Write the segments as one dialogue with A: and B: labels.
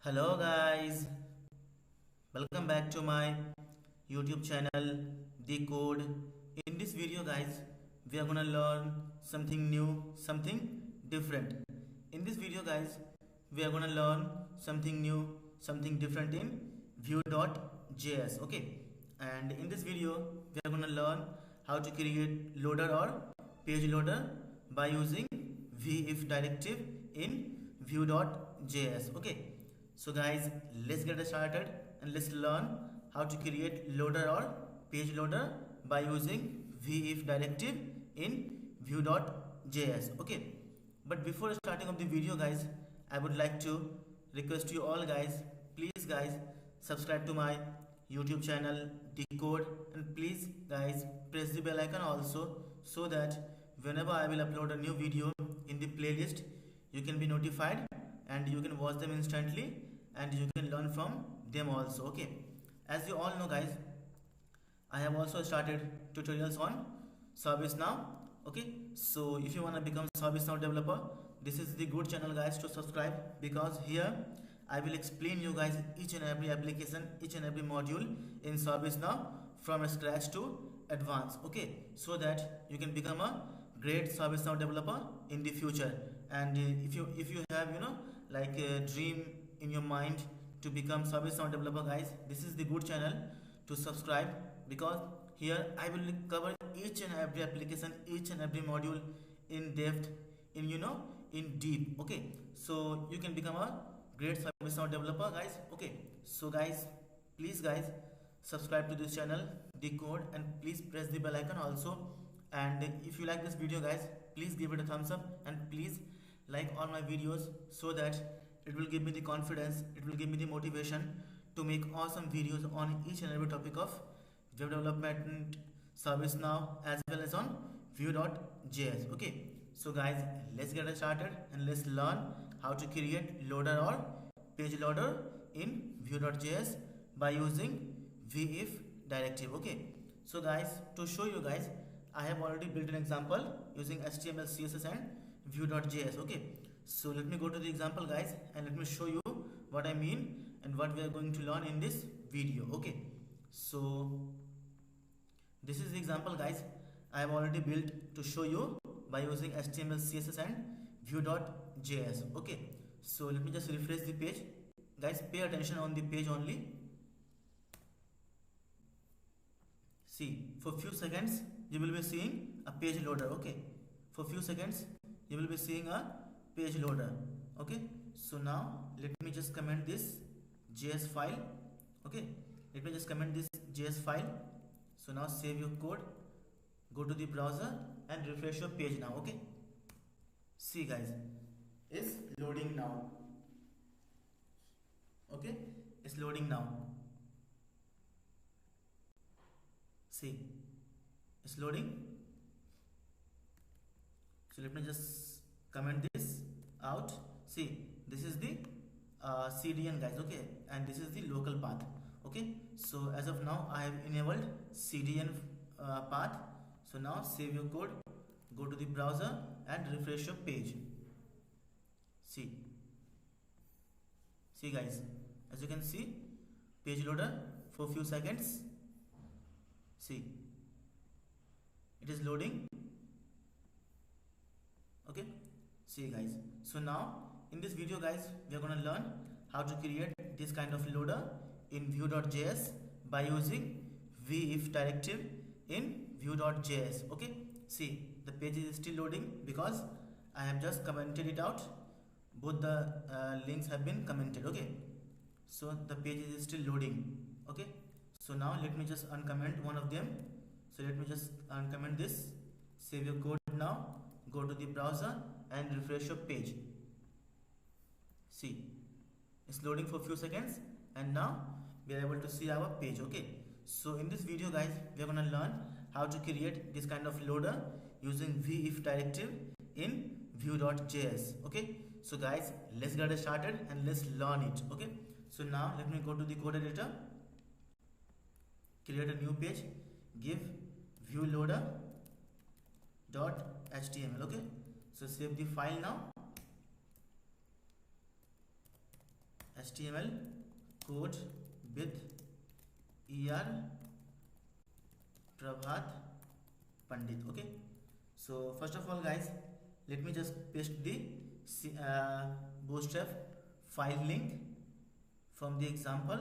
A: Hello guys, welcome back to my YouTube channel The Code. In this video guys, we are gonna learn something new, something different. In this video guys, we are gonna learn something new, something different in Vue.js. Okay, and in this video, we are gonna learn how to create loader or page loader by using vif directive in Vue.js. Okay, so guys, let's get started and let's learn how to create loader or page loader by using vif directive in Vue.js. Okay, but before starting of the video guys, I would like to request you all guys, please guys, subscribe to my YouTube channel Decode, and please guys press the bell icon also, so that whenever I will upload a new video in the playlist, you can be notified and you can watch them instantly and you can learn from them also. Okay, as you all know guys, I have also started tutorials on ServiceNow. Okay, so if you want to become ServiceNow developer, this is the good channel guys to subscribe, because here I will explain you guys each and every application, each and every module in ServiceNow from scratch to advanced. Okay, so that you can become a great ServiceNow developer in the future. And if you have like a dream in your mind to become ServiceNow developer guys, this is the good channel to subscribe, because here I will cover each and every application, each and every module in depth, in deep. Okay, so you can become a great ServiceNow developer guys. Okay, so guys, please guys, subscribe to this channel Decode, and please press the bell icon also. And if you like this video guys, please give it a thumbs up, and please like all my videos, so that it will give me the confidence, it will give me the motivation to make awesome videos on each and every topic of web development, ServiceNow, as well as on Vue.js. Okay, so guys, let's get started and let's learn how to create loader or page loader in Vue.js by using vif directive. Okay, so guys, to show you guys, I have already built an example using HTML, CSS and Vue.js. Okay, so let me go to the example guys, and let me show you what I mean and what we are going to learn in this video. Okay, so this is the example guys I have already built to show you by using HTML, CSS and Vue.js. Okay, so let me just refresh the page guys. Pay attention on the page only. See, for few seconds you will be seeing a page loader. Okay, for few seconds you will be seeing a page loader. Okay, so now let me just comment this JS file. Okay, let me just comment this JS file. So now save your code, go to the browser and refresh your page now. Okay, see guys, it's loading now. Okay, it's loading now. See, it's loading. So let me just comment this out. See, this is the CDN guys. Okay, and this is the local path. Okay, so as of now I have enabled CDN path. So now save your code, go to the browser and refresh your page. See guys, as you can see, page loader for few seconds. See, it is loading. Okay, see guys, so now in this video guys, we are going to learn how to create this kind of loader in Vue.js by using vif directive in Vue.js. Okay, see, the page is still loading because I have just commented it out. Both the links have been commented. Okay, so the page is still loading. Okay, so now let me just uncomment one of them. So let me just uncomment this, save your code now, go to the browser and refresh your page. See, it's loading for few seconds, and now we are able to see our page. Okay, so in this video guys, we are going to learn how to create this kind of loader using vif directive in Vue.js. Okay, so guys, let's get started and let's learn it. Okay, so now let me go to the code editor, create a new page, give view loader .html. Okay, so save the file now HTML code with ER Prabhat Pandit. Okay, so first of all guys, let me just paste the Bootstrap file link from the example.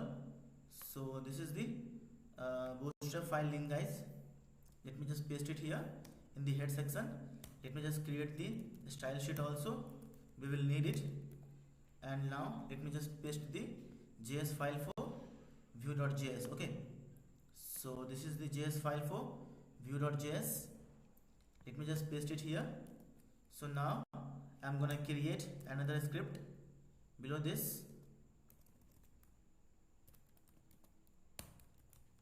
A: So this is the Bootstrap file link guys. Let me just paste it here in the head section. Let me just create the style sheet also, we will need it. And now let me just paste the JS file for view.js. okay, so this is the JS file for view.js. let me just paste it here. So now I'm gonna create another script below this.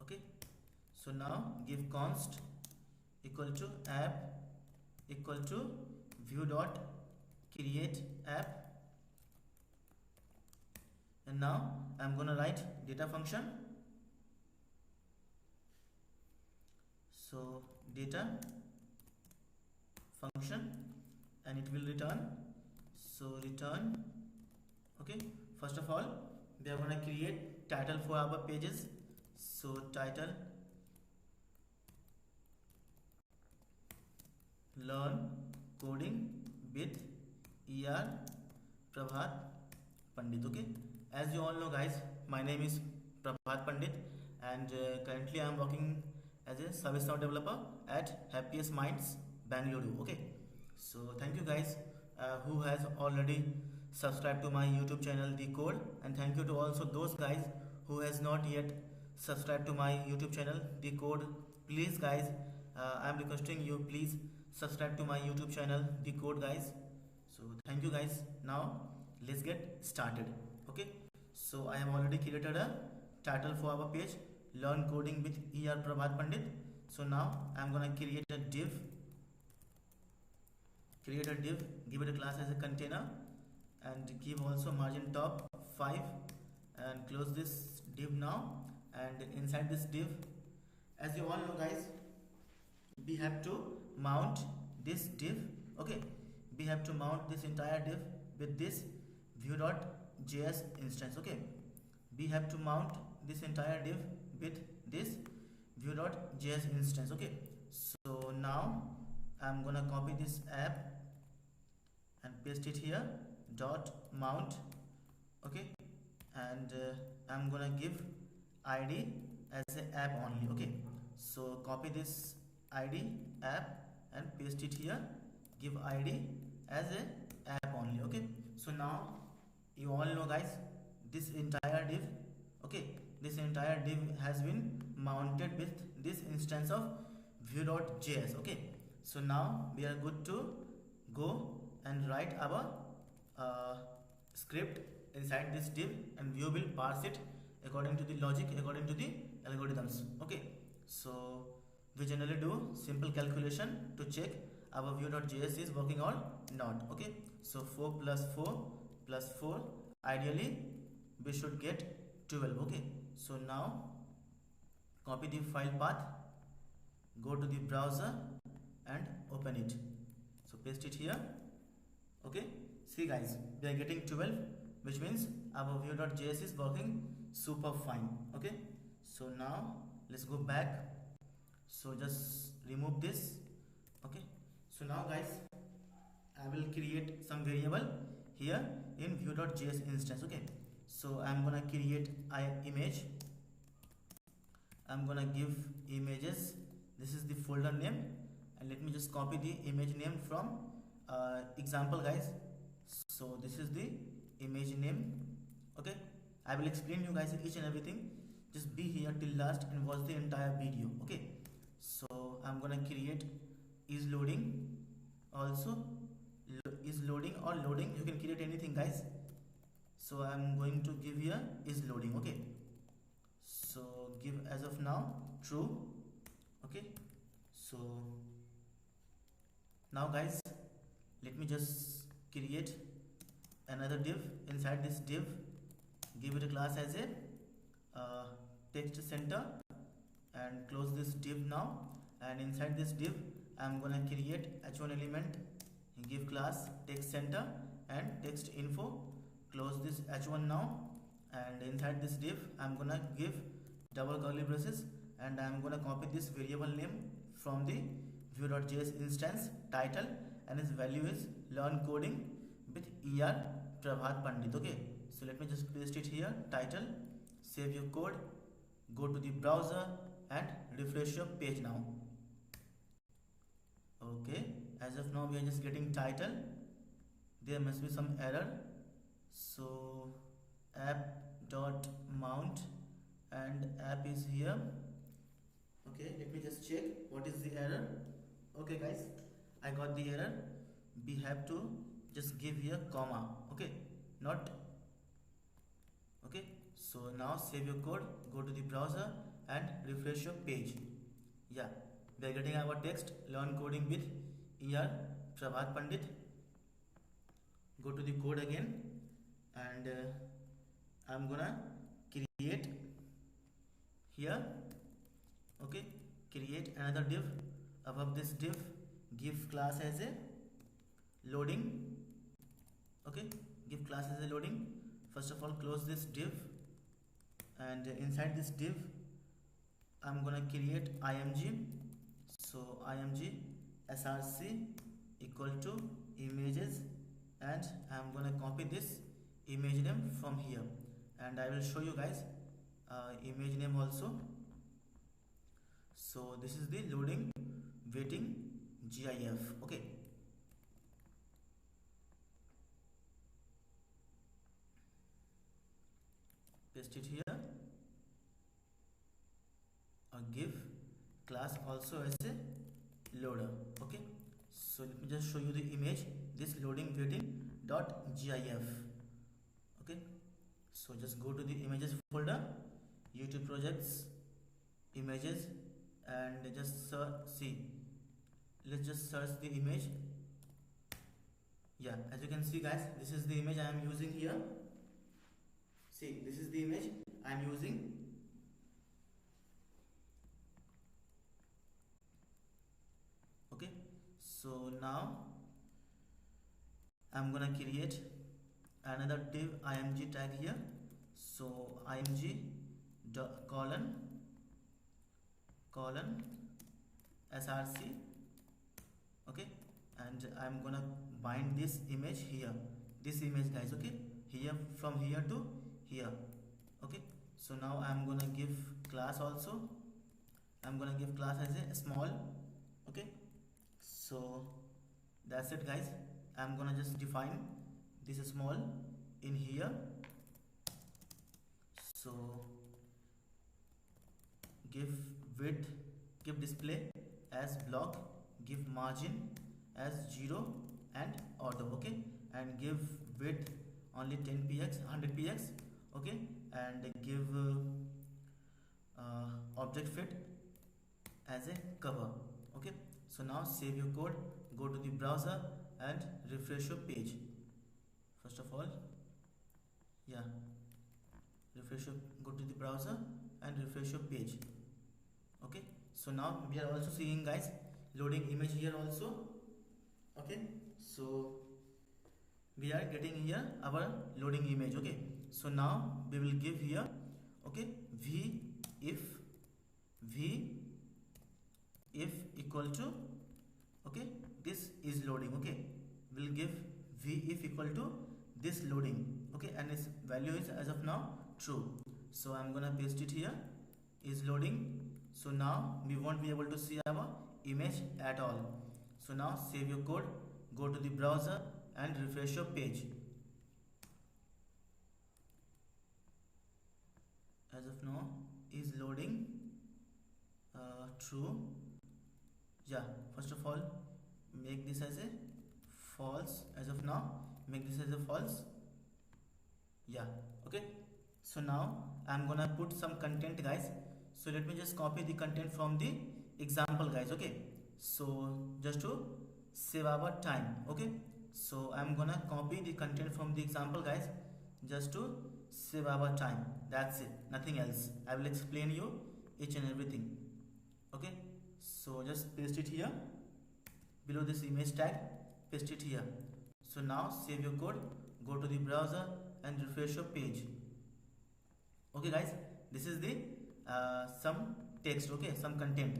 A: Okay, so now give const equal to app equal to view dot create app, and now I'm gonna write data function. So data function, and it will return, so return. Okay, first of all we are gonna create title for our pages. So title learn coding with ER Prabhat Pandit. Okay, as you all know guys, my name is Prabhat Pandit, and currently I am working as a ServiceNow developer at Happiest Minds Bangalore. Okay, so thank you guys who has already subscribed to my YouTube channel The Code, and thank you to also those guys who has not yet subscribed to my YouTube channel The Code. Please guys, I am requesting you, please subscribe to my YouTube channel The Code guys. So thank you guys. Now let's get started. Okay, so I have already created a title for our page, learn coding with ER Prabhat Pandit. So now I'm gonna create a div, give it a class as a container, and give also margin top 5, and close this div now. And inside this div, as you all know guys, we have to mount this div. Okay, we have to mount this entire div with this view.js instance. Okay, we have to mount this entire div with this view.js instance. Okay, so now I'm gonna copy this app and paste it here, dot mount. Okay, and I'm gonna give id as a app only. Okay, so copy this id app and paste it here, give id as a app only. Okay, so now you all know guys, this entire div, okay, this entire div has been mounted with this instance of view.js. okay, so now we are good to go and write our script inside this div, and we will parse it according to the logic, according to the algorithms. Okay, so we generally do simple calculation to check our view.js is working or not. Okay, so 4 plus 4 plus 4, ideally we should get 12. Okay, so now copy the file path, go to the browser and open it, so paste it here. Okay, see guys, we are getting 12, which means our view.js is working super fine. Okay, so now let's go back, so just remove this. Okay, so now guys, I will create some variable here in view.js instance. Okay, so I'm gonna create image, I'm gonna give images, this is the folder name, and let me just copy the image name from example guys. So this is the image name. Okay, I will explain you guys each and everything, just be here till last and watch the entire video. Okay, so I'm gonna create is loading also, is loading or loading, you can create anything guys. So I'm going to give here is loading. Okay, so give as of now true. Okay, so now guys, let me just create another div. Inside this div, give it a class as a text center, and close this div now. And inside this div, I'm gonna create h1 element, give class text center and text info, close this h1 now, and inside this div I'm gonna give double curly braces, and I'm gonna copy this variable name from the view.js instance title, and its value is learn coding with ER Prabhat Pandit. Okay, so let me just paste it here, title, save your code, go to the browser and refresh your page now. Okay, as of now we are just getting title, there must be some error, so app.mount and app is here. Okay, let me just check what is the error. Okay guys, I got the error. We have to just give here comma, okay, not okay. So now save your code, go to the browser and refresh your page. Yeah, we are getting our text, learn coding with ER Prabhat Pandit. Go to the code again, and I'm gonna create here, okay, create another div. Above this div, give class as a loading. Okay, give class as a loading. First of all, close this div, and inside this div I'm gonna create img. So img src equal to images, and I'm gonna copy this image name from here, and I will show you guys image name also. So this is the loading waiting GIF. Okay, paste it here, or give class also as a loader. Okay, so let me just show you the image, this loading waiting dot GIF. Okay, so just go to the images folder, YouTube projects, images, and just see, let's just search the image. Yeah, as you can see guys, this is the image I am using here. See, this is the image I am using. Okay, so now I'm gonna create another div img tag here. So img colon src. Okay, and I'm gonna bind this image here, this image guys. Okay, here, from here to here. Okay, so now I'm gonna give class also. I'm gonna give class as a small. Okay, so that's it guys. I'm gonna just define this small in here. So give width, give display as block, give margin as 0 and auto. Okay, and give width only 10px, 100px. Okay, and give object fit as a cover. Okay, so now save your code, go to the browser and refresh your page. First of all, yeah, go to the browser and refresh your page. Okay, so now we are also seeing guys loading image here also. Okay, so we are getting here our loading image. Okay, so now we will give here, okay, v if equal to, okay, this is loading. Okay, we'll give v if equal to this loading. Okay, and its value is as of now true. So I'm gonna paste it here, is loading. So now we won't be able to see our image at all. So now save your code, go to the browser and refresh your page. As of now is loading, true. Yeah, first of all make this as a false. As of now make this as a false. Yeah, okay, so now I'm gonna put some content guys. So let me just copy the content from the example guys. Okay, so just to save our time. Okay, so I'm gonna copy the content from the example guys, just to save our time. That's it, nothing else. I will explain you each and everything. Okay, so just paste it here below this image tag, paste it here. So now save your code, go to the browser and refresh your page. Okay guys, this is the some text, okay, some content,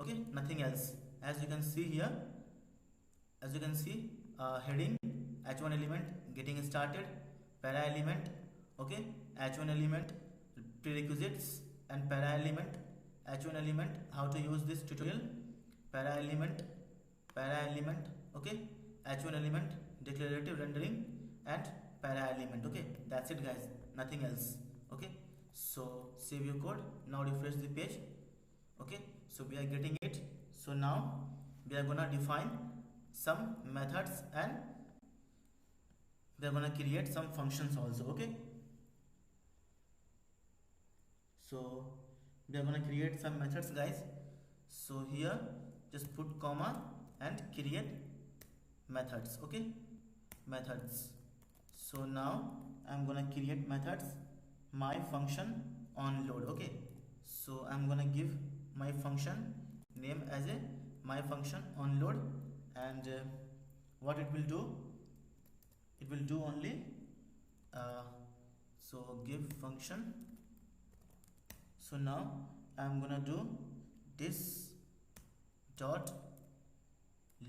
A: okay, nothing else. As you can see here, as you can see, heading h1 element, getting started, para element, okay, h1 element, prerequisites, and para element, h1 element, how to use this tutorial, para element, okay, h1 element, declarative rendering, and para element. Okay, that's it guys, nothing else. Okay, so save your code, now refresh the page. Okay, so we are getting it. So now we are gonna define some methods and we are gonna create some functions also. Okay, so we are gonna create some methods guys. So here just put comma and create methods. Okay, methods. So now I'm gonna create methods, my function on load. Okay, so I'm gonna give my function name as a my function on load, and what it will do, it will do only so give function. So now I'm gonna do this dot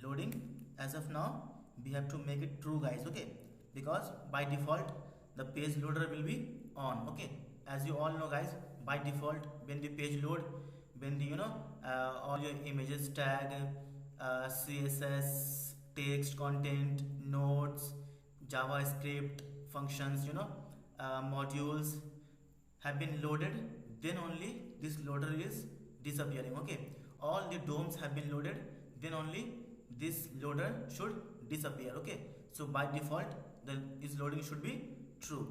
A: loading. As of now we have to make it true guys, okay, because by default the page loader will be on. Okay, as you all know guys, by default when the page load, when the all your images, tag, css, text, content, nodes, javascript, functions, modules have been loaded, then only this loader is disappearing. Okay, all the DOMs have been loaded, then only this loader should disappear. Okay, so by default the is loading should be true.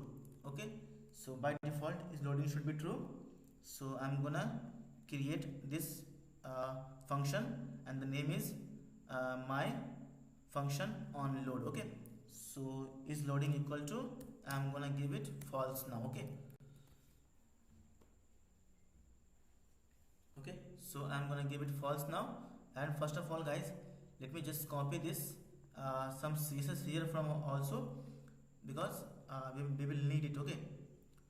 A: Okay, so by default is loading should be true. So I'm gonna create this function, and the name is my function on load. Okay, so is loading equal to, I'm gonna give it false now. Okay, okay, so I'm gonna give it false now. And first of all guys, let me just copy this some CSS here from also, because we will need it. Okay,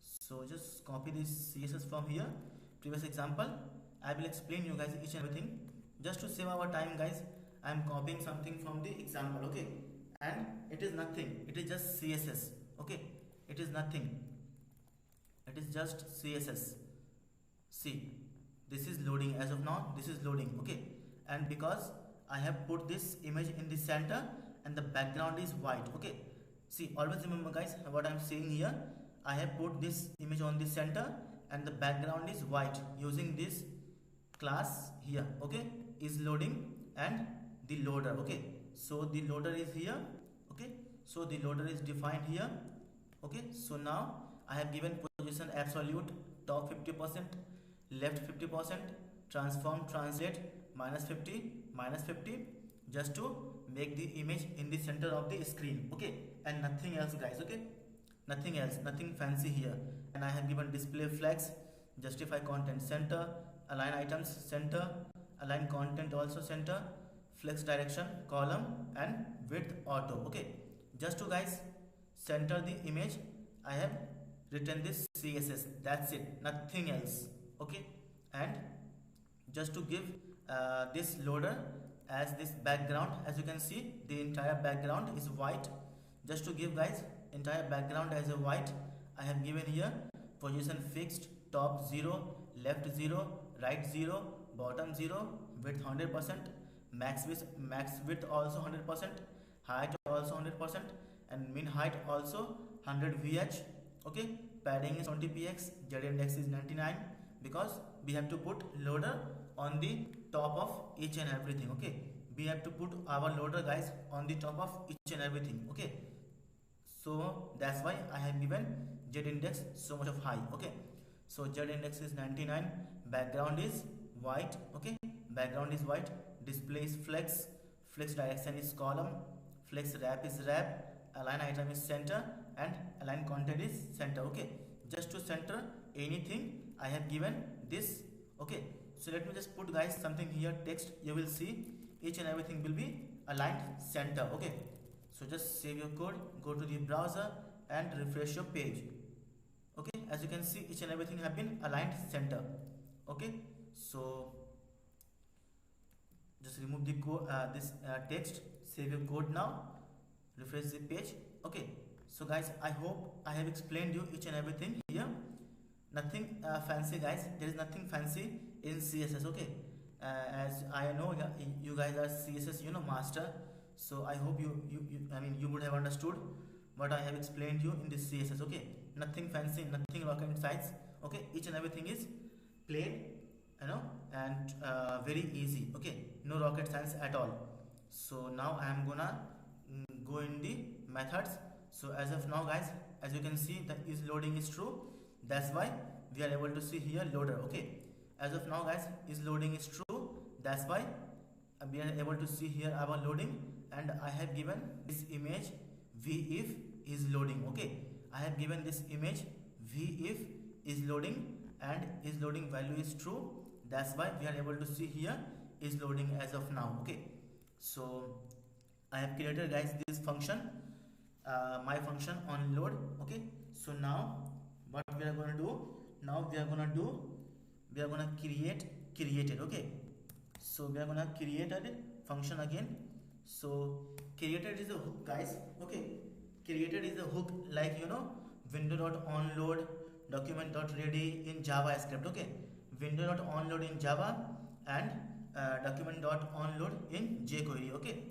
A: so just copy this CSS from here, previous example. I will explain you guys each and everything. Just to save our time guys, I am copying something from the example. Okay, and it is nothing, it is just CSS. Okay, it is nothing, it is just CSS. See, this is loading as of now, this is loading. Okay, and because I have put this image in the center and the background is white. Okay, see, always remember guys what I'm saying here. I have put this image on the center and the background is white using this class here. Okay, is loading and the loader. Okay, so the loader is here. Okay, so the loader is defined here. Okay, so now I have given position absolute, top 50%, left 50%, transform, translate, -50, just to make the image in the center of the screen. Okay, and nothing else guys. Okay, nothing else, nothing fancy here. And I have given display flags, justify content center, align items center, align content also center, flex direction column, and width auto. Okay, just to guys center the image, I have written this CSS, that's it, nothing else. Okay, and just to give this loader as this background, as you can see the entire background is white. Just to give guys entire background as a white, I have given here position fixed, top 0, left 0, right 0, bottom 0, width 100%, max width also 100%, height also 100%, and min height also 100 VH. Okay, padding is 20px, z index is 99, because we have to put loader on the top of each and everything. Okay, we have to put our loader guys on the top of each and everything. Okay, so that's why I have given z index so much of high. Okay, so z index is 99, background is white. Okay, background is white, display is flex, flex direction is column, flex wrap is wrap, align item is center, and align content is center. Okay, just to center anything I have given this. Okay, so let me just put guys something here, text, you will see each and everything will be aligned center. Okay, so just save your code, go to the browser and refresh your page. Okay, as you can see, each and everything have been aligned center. Okay, so just remove the code, this text, save your code now, refresh the page. Okay, so guys, I hope I have explained you each and everything here. Nothing fancy guys, there is nothing fancy in CSS. Okay, as I know you guys are CSS master, so I hope you I mean you would have understood what I have explained you in this CSS. Okay, nothing fancy, nothing rocket science. Okay, each and everything is plain, and very easy. Okay, no rocket science at all. So now I am gonna go in the methods. So as of now guys, as you can see, the is loading is true, that's why we are able to see here loader. Okay, as of now guys, is loading is true, that's why we are able to see here our loading, and I have given this image v if is loading. Okay, I have given this image v if is loading, and is loading value is true, that's why we are able to see here is loading as of now. Okay, so I have created guys this function, my function on load. Okay, so now what we are going to do, now we are going to create created. Okay, so we are going to create a function again. So created is a hook guys. Okay, created is a hook, like window.onload document.ready in JavaScript. Okay, window.onload in Java, and document.onload in jQuery. Okay,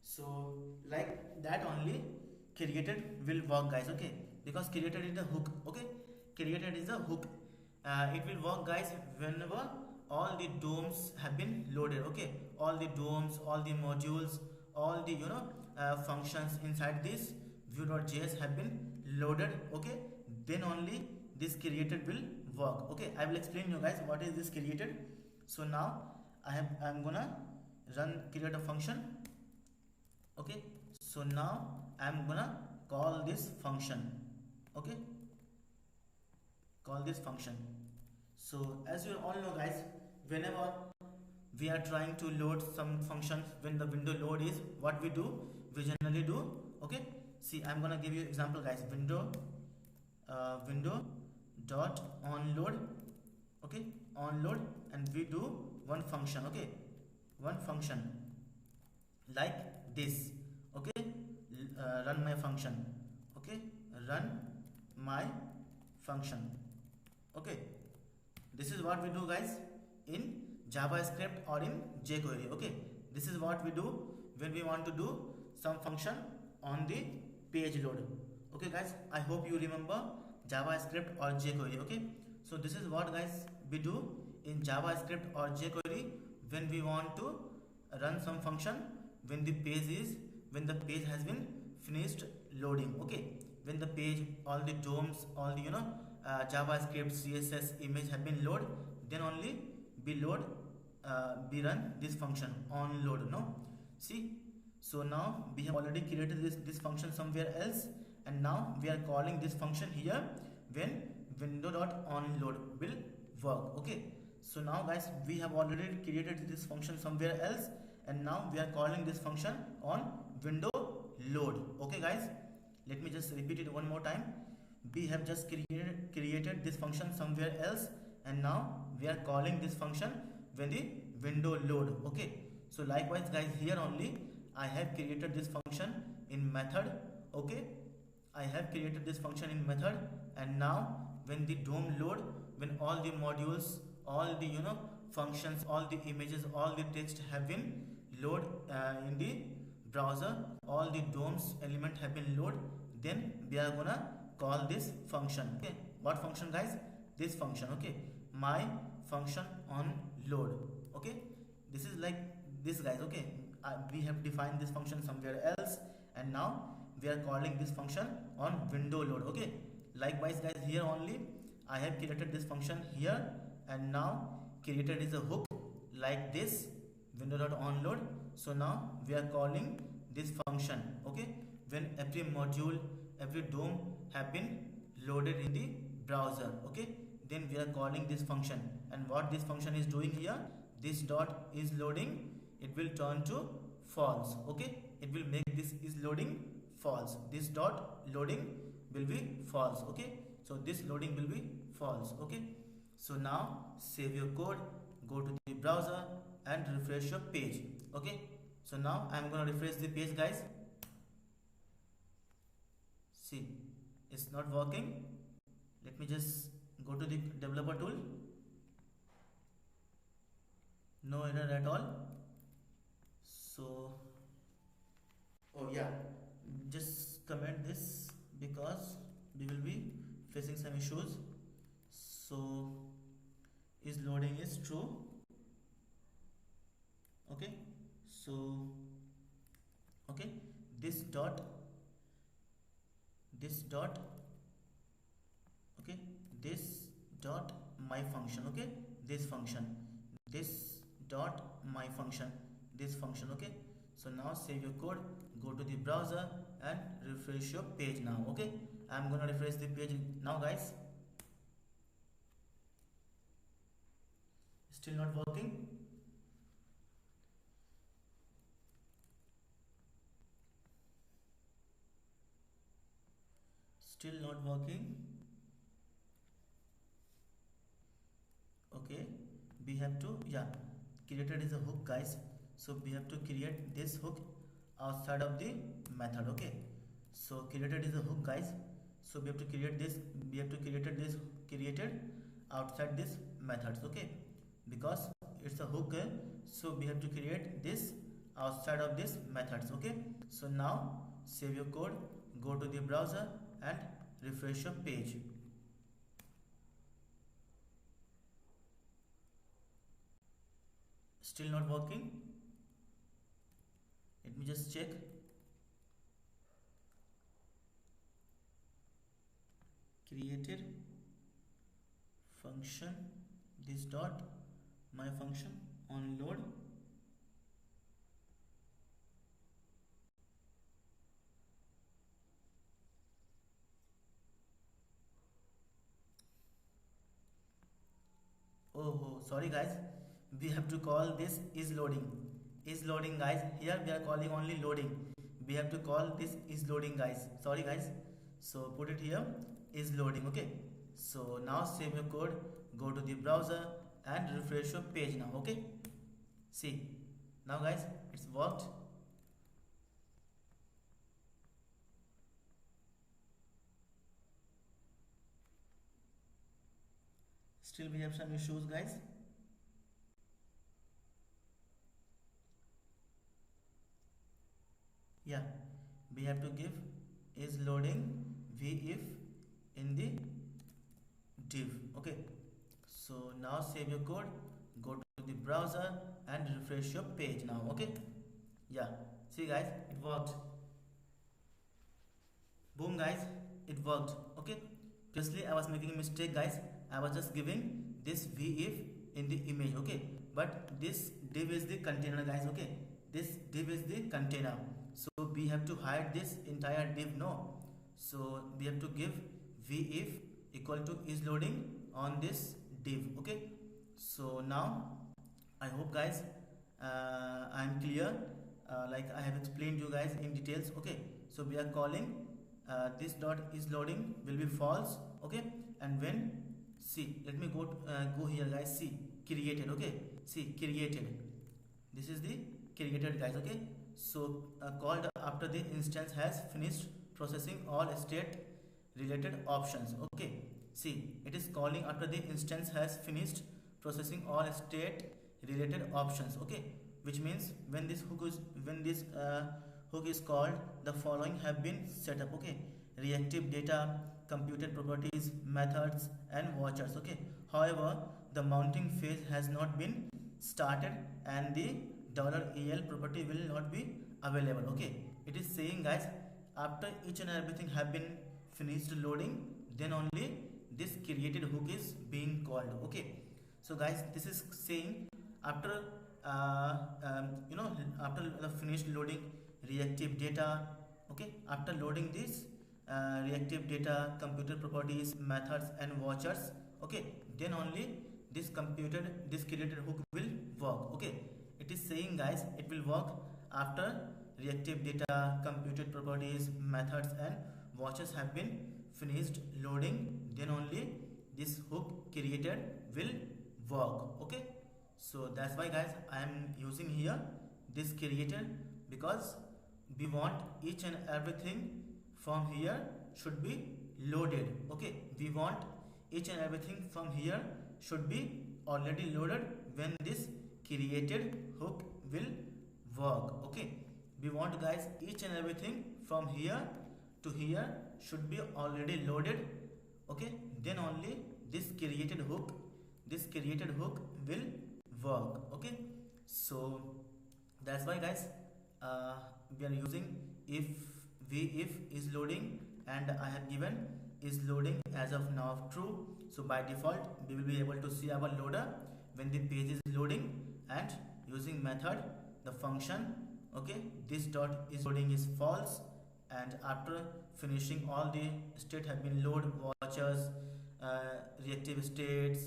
A: so like that only created will work guys. Okay, because created is a hook. Okay, created is a hook. It will work guys whenever all the DOMs have been loaded. Okay, all the DOMs, all the modules, all the functions inside this view.js have been loaded. Okay, then only this created will work. Okay, I will explain you guys what is this created. So now I'm gonna create a function. Okay, so now I'm gonna call this function. Okay, call this function. So as you all know guys, whenever we are trying to load some functions, when the window load is, what we do, we generally do, okay, see, I'm gonna give you example guys. Window dot onload. Okay, onload, and we do one function. Okay, one function like this. Okay, run my function. Okay, run my function. Okay, this is what we do guys in JavaScript or in jQuery. Okay, this is what we do when we want to do some function on the page load. Okay guys, I hope you remember JavaScript or jQuery. Okay, so this is what guys we do in JavaScript or jQuery when we want to run some function when the page has been finished loading. Okay, when the page, all the DOMs, all the JavaScript, CSS, image have been loaded, then only we run this function on load. No, see, so now we have already created this function somewhere else, and now we are calling this function here when window.onload will work. Okay, so now guys, we have already created this function somewhere else, and now we are calling this function on window load. Okay guys, let me just repeat it one more time. We have just created this function somewhere else, and now we are calling this function when the window load. Okay, so likewise guys, here only I have created this function in method. Okay, I have created this function in method, and now when the DOM load, when all the modules, all the functions, all the images, all the text have been load in the browser, all the DOMs element have been load, then we are gonna call this function. Okay, what function guys? This function. Okay, my function on load. Okay, this is like this guys. Okay, we have defined this function somewhere else, and now we are calling this function on window load. Okay, likewise guys, here only I have created this function here, and now created is a hook like this, window.onload. So now we are calling this function. Okay, when every module, every DOM have been loaded in the browser. Okay, then we are calling this function, and what this function is doing here, this dot is loading, it will turn to false. Okay, it will make this is loading false, this dot loading will be false. Okay, so this loading will be false. Okay, so now save your code, go to the browser and refresh your page. Okay, so now I'm gonna refresh the page, guys. See, it's not working. Let me just go to the developer tool. No error at all. So, oh yeah, just comment this because we will be facing some issues. So is loading is true. Okay, so okay, this dot okay, this dot my function. Okay, this function, this dot my function, this function. Okay, so now save your code, go to the browser and refresh your page now. Okay, I'm gonna refresh the page now, guys. Still not working. Still not working. Okay, we have to, yeah, created is a hook, guys. So we have to create this hook outside of the method. Okay, so created is a hook, guys. So we have to create this, we have to created outside this methods. Okay, because it's a hook, so we have to create this outside of this methods. Okay, so now save your code, go to the browser and refresh your page. Still not working. Let me just check. Created function, this dot my function on load. Oh, sorry, guys, we have to call this is loading. Is loading, guys. Here we are calling only loading. We have to call this is loading, guys. Sorry, guys. So put it here, is loading. Okay, so now save your code, go to the browser and refresh your page now. Okay, see now, guys, it's worked. Still we have some issues, guys. Yeah, we have to give is loading v if in the div. Okay, so now save your code, go to the browser and refresh your page now. Okay, yeah, see, guys, it worked. Boom, guys, it worked. Okay, previously I was making a mistake, guys. I was just giving this v if in the image. Okay, but this div is the container, guys. Okay, this div is the container, so we have to hide this entire div. No, so we have to give v if equal to is loading on this div. Okay, so now I hope, guys, I am clear, like I have explained you guys in details. Okay, so we are calling this dot is loading will be false. Okay, and when, see, let me go here, guys. See, created. Okay, see, created, this is the created, guys. Okay, so called after the instance has finished processing all state related options. Okay, see, it is calling after the instance has finished processing all state related options. Okay, which means when this hook is called, the following have been set up. Okay, reactive data, computed properties, methods and watchers. Okay, however, the mounting phase has not been started and the $el property will not be available. Okay, it is saying, guys, after each and everything have been finished loading, then only this created hook is being called. Okay, so, guys, this is saying after after the finished loading reactive data. Okay, after loading this reactive data, computer properties, methods and watchers. Okay, then only this created hook will work. Okay, it is saying, guys, it will work after reactive data, computed properties, methods and watchers have been finished loading, then only this hook created will work. Okay, so that's why guys I am using here this created, because we want each and everything from here should be loaded. Okay, we want each and everything from here should be already loaded when this created hook will work. Okay, we want guys each and everything from here to here should be already loaded. Okay, then only this created hook will work. Okay, so that's why guys we are using if is loading, and I have given is loading as of now true. So by default we will be able to see our loader when the page is loading, and using method the function. Okay, this dot is loading is false, and after finishing all the state have been load, watchers, reactive states,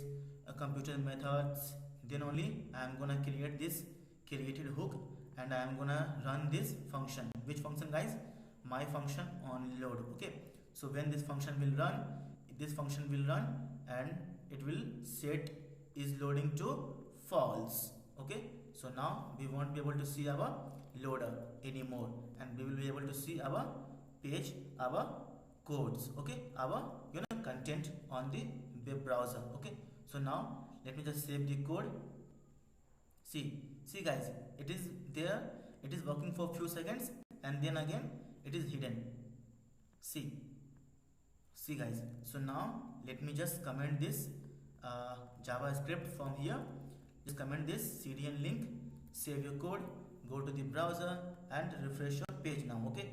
A: computer methods, then only I am gonna create this created hook, and I am gonna run this function. Which function guys? My function on load. Okay, so when this function will run, and it will set is loading to false. Okay, so now we won't be able to see our loader anymore, and we will be able to see our page, our codes. Okay, our content on the web browser. Okay, so now let me just save the code. See guys, it is there, it is working for few seconds, and then again it is hidden. See guys, so now let me just comment this JavaScript from here. Just comment this CDN link, save your code, go to the browser and refresh your page now. Okay,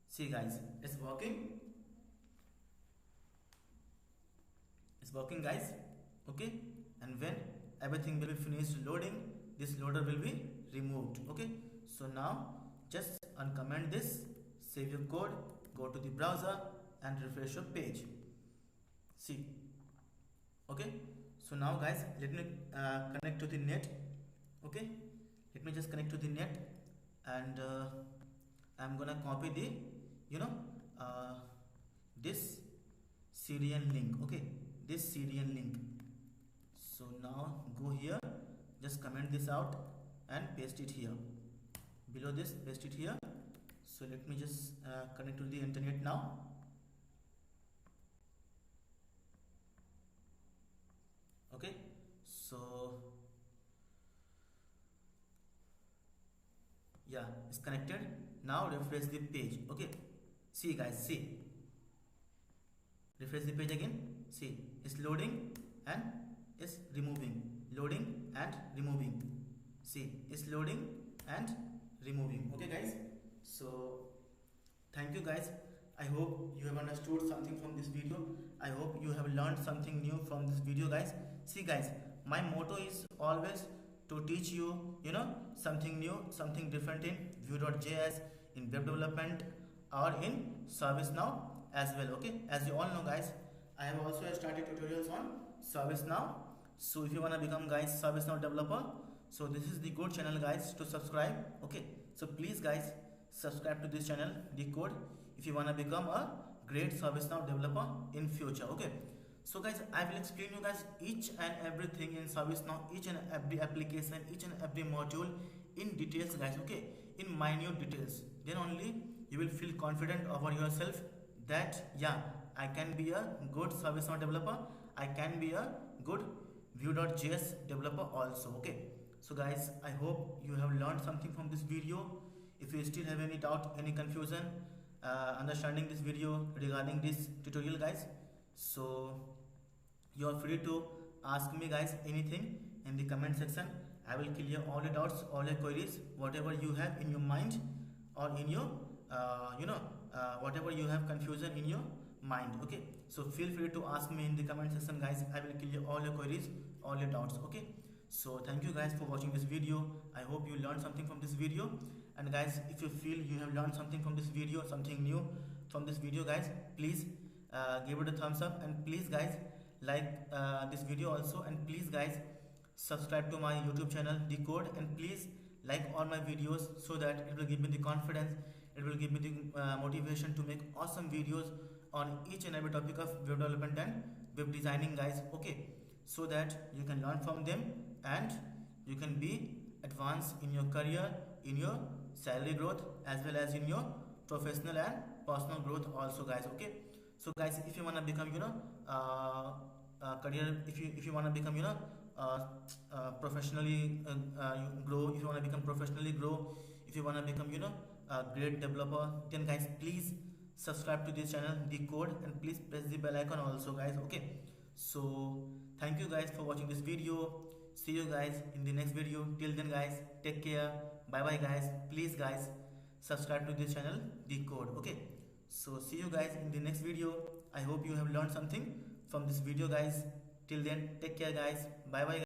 A: see guys, it's working guys. Okay, and when everything will be finished loading, this loader will be removed. Okay, so now just uncomment this, save your code, go to the browser and refresh your page. See, okay, so now guys let me connect to the net. Okay, let me just connect to the net, and I'm gonna copy the this CDN link. Okay, this CDN link. So now go here, just comment this out and paste it here. Below this, paste it here. So let me just connect to the internet now. Okay, so yeah, it's connected. Now refresh the page. Okay, see guys, see, refresh the page again. See, it's loading and is removing, loading and removing. See, it's loading and removing. Okay guys, so thank you guys. I hope you have understood something from this video. I hope you have learned something new from this video guys. See guys, my motto is always to teach you something new, something different in Vue.js, in web development, or in ServiceNow as well. Okay, as you all know guys, I have also started tutorials on ServiceNow. So if you wanna become guys ServiceNow developer, so this is the good channel guys to subscribe. Okay, so please guys subscribe to this channel, the code, if you wanna become a great ServiceNow developer in future. Okay, so guys I will explain you guys each and everything in ServiceNow, each and every application, each and every module in details guys. Okay, in minute details, then only you will feel confident about yourself that yeah, I can be a good ServiceNow developer, I can be a good Vue.js developer also. Okay, so guys I hope you have learned something from this video. If you still have any doubt, any confusion understanding this video regarding this tutorial guys, so you are free to ask me guys anything in the comment section. I will clear all your doubts, all your queries, whatever you have in your mind, or in your whatever you have confusion in your mind. Okay, so feel free to ask me in the comment section guys. I will clear all your queries, all your doubts. Okay, so thank you guys for watching this video. I hope you learned something from this video. And guys, if you feel you have learned something from this video, something new from this video guys, please give it a thumbs up, and please guys like this video also, and please guys subscribe to my YouTube channel The Code, and please like all my videos, so that it will give me the confidence, it will give me the motivation to make awesome videos on each and every topic of web development and web designing, guys. Okay, so that you can learn from them and you can be advanced in your career, in your salary growth, as well as in your professional and personal growth also, guys. Okay, so guys, if you want to become career, if you want to become uh, professionally grow, if you want to become professionally grow, if you want to become a great developer, then guys, please subscribe to this channel, the code, and please press the bell icon also, guys. Okay, so thank you guys for watching this video. See you guys in the next video. Till then, guys, take care. Bye bye, guys. Please, guys, subscribe to this channel, the code. Okay, so see you guys in the next video. I hope you have learned something from this video, guys. Till then, take care, guys. Bye bye.